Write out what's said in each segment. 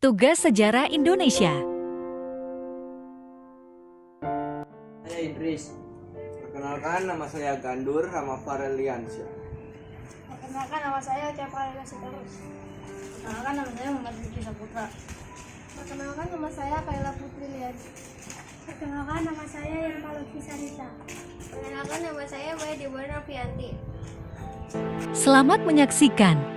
Tugas Sejarah Indonesia. Saya Idris. Perkenalkan, nama saya Gandur Rama Fareliansyah. Perkenalkan, nama saya Capa Sitorus. Perkenalkan, nama saya Muhammad Vicky Saputra. Perkenalkan, nama saya Kaila Putri Lian. Perkenalkan, nama saya Irma Lutfi Sarita. Perkenalkan, nama saya Maya Deborah Novianti. Selamat menyaksikan.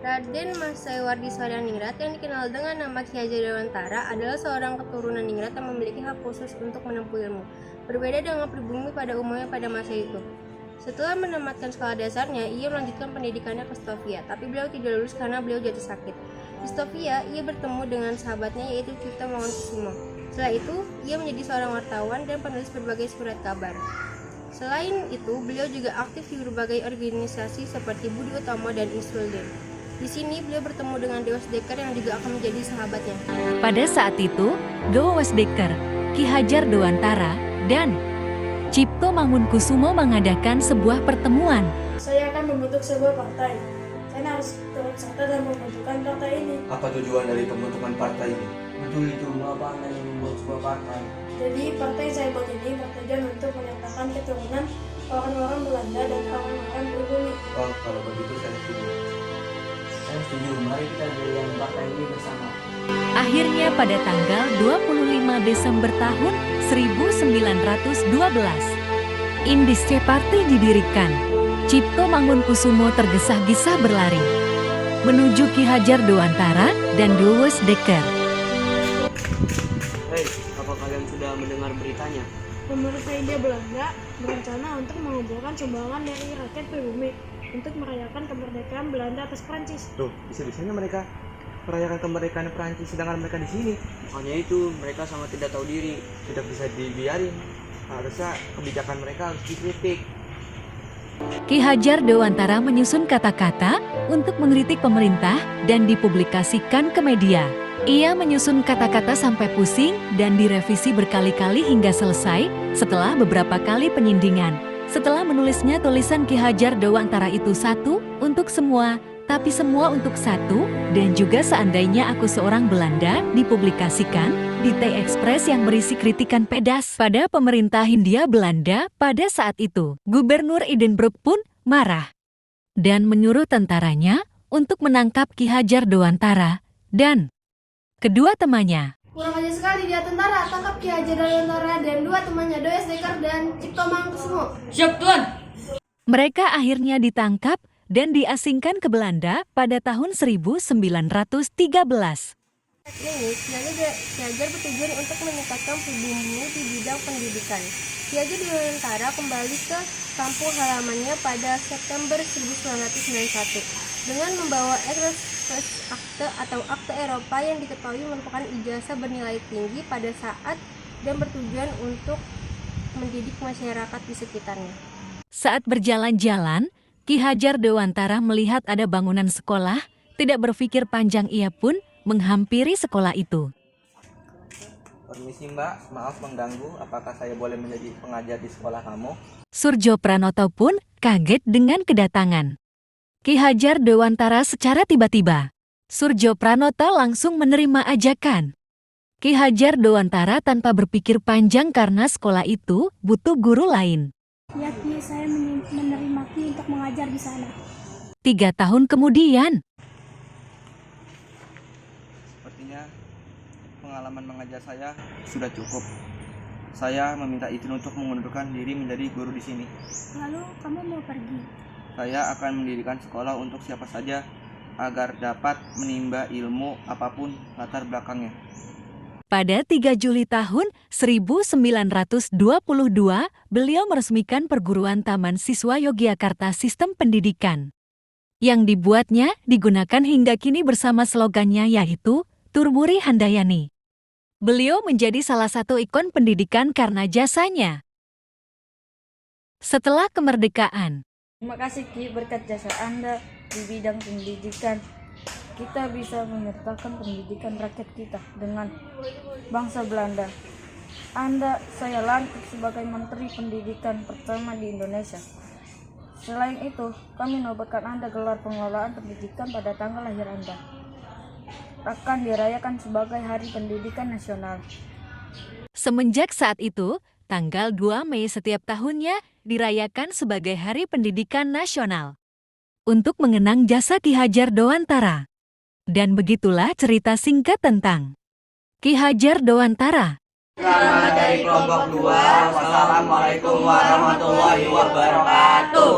Raden Mas Saiwardi Swadhaningrat yang dikenal dengan nama Ki Hajar Dewantara adalah seorang keturunan ningrat yang memiliki hak khusus untuk menempuh ilmu, berbeda dengan pribumi pada umumnya pada masa itu. Setelah menamatkan sekolah dasarnya, ia melanjutkan pendidikannya ke Stovia, tapi beliau tidak lulus karena beliau jatuh sakit. Di Stovia, ia bertemu dengan sahabatnya yaitu Cipto Mangunkusumo. Setelah itu, ia menjadi seorang wartawan dan penulis berbagai surat kabar. Selain itu, beliau juga aktif di berbagai organisasi seperti Budi Utomo dan Iswildin. Di sini beliau bertemu dengan Dewa Wasdeker yang juga akan menjadi sahabatnya. Pada saat itu, Dewa Wasdeker, Ki Hajar Dewantara, dan Cipto Mangunkusumo mengadakan sebuah pertemuan. Saya akan membentuk sebuah partai. Saya harus turut serta dalam pembentukan partai ini. Apa tujuan dari pembentukan partai ini? Betul itu, apa Anda yang membuat sebuah partai? Jadi partai saya buat ini bertujuan untuk menyatakan keturunan orang-orang Belanda dan orang-orang pribumi. Oh, kalau begitu saya setuju. Saya setuju, mari kita berikan partai ini bersama. Akhirnya pada tanggal 25 Desember tahun 1912, Indische Partai didirikan. Cipto Mangunkusumo tergesa-gesa berlari menuju Ki Hajar Dewantara dan Dewa Wasdeker. Hei, apa kalian sudah mendengar beritanya? Pemerintah Hindia Belanda berencana untuk mengumpulkan sumbangan dari rakyat pribumi untuk merayakan kemerdekaan Belanda atas Prancis. Tuh, bisa-bisanya mereka merayakan kemerdekaan Prancis sedangkan mereka di sini. Makanya itu, mereka sangat tidak tahu diri. Tidak bisa dibiarin. Harusnya kebijakan mereka harus dikritik. Ki Hajar Dewantara menyusun kata-kata untuk mengkritik pemerintah dan dipublikasikan ke media. Ia menyusun kata-kata sampai pusing dan direvisi berkali-kali hingga selesai setelah beberapa kali penyindingan. Setelah menulisnya tulisan Ki Hajar Dewantara itu satu untuk semua, tapi semua untuk satu, dan juga seandainya aku seorang Belanda dipublikasikan di T-Express yang berisi kritikan pedas pada pemerintah Hindia Belanda pada saat itu. Gubernur Edinburgh pun marah dan menyuruh tentaranya untuk menangkap Ki Hajar Dewantara dan kedua temannya. Kurang ajar sekali dia tentara, tangkap Ki Hajar Dewantara dan dua temannya Dewa Wasdeker dan Cipto Mangunkusumo. Siap, Tuan! Mereka akhirnya ditangkap dan diasingkan ke Belanda pada tahun 1913. Ini, Ki Hajar bertujuan untuk meningkatkan pribumi di bidang pendidikan. Ki Hajar Dewantara kembali ke kampung halamannya pada September 1991 dengan membawa Express Akte atau Akte Eropa yang diketahui merupakan ijazah bernilai tinggi pada saat dan bertujuan untuk mendidik masyarakat di sekitarnya. Saat berjalan-jalan, Ki Hajar Dewantara melihat ada bangunan sekolah, tidak berpikir panjang ia pun menghampiri sekolah itu. Permisi Mbak, maaf mengganggu. Apakah saya boleh menjadi pengajar di sekolah kamu? Surjo Pranoto pun kaget dengan kedatangan Ki Hajar Dewantara secara tiba-tiba. Surjo Pranoto langsung menerima ajakan Ki Hajar Dewantara tanpa berpikir panjang karena sekolah itu butuh guru lain. Ya Ki, saya menerima Ki untuk mengajar di sana. 3 tahun kemudian, Sepertinya pengalaman mengajar saya sudah cukup. Saya meminta izin untuk mengundurkan diri menjadi guru di sini. Lalu kamu mau pergi? Saya akan mendirikan sekolah untuk siapa saja agar dapat menimba ilmu apapun latar belakangnya. pada 3 Juli tahun 1922, beliau meresmikan perguruan Taman Siswa Yogyakarta Sistem Pendidikan. Yang dibuatnya digunakan hingga kini bersama slogannya yaitu Turmuri Handayani. Beliau menjadi salah satu ikon pendidikan karena jasanya. Setelah kemerdekaan, Terima kasih Ki, berkat jasa Anda di bidang pendidikan, kita bisa menyertakan pendidikan rakyat kita dengan bangsa Belanda. Saya lantik sebagai Menteri Pendidikan pertama di Indonesia. Selain itu, kami nobatkan Anda gelar pengelolaan pendidikan pada tanggal lahir Anda. akan dirayakan sebagai Hari Pendidikan Nasional. Semenjak saat itu, tanggal 2 Mei setiap tahunnya dirayakan sebagai Hari Pendidikan Nasional untuk mengenang jasa Ki Hajar Dewantara. Dan begitulah cerita singkat tentang Ki Hajar Dewantara. Selamat dari kelompok 2. Wassalamualaikum warahmatullahi wabarakatuh.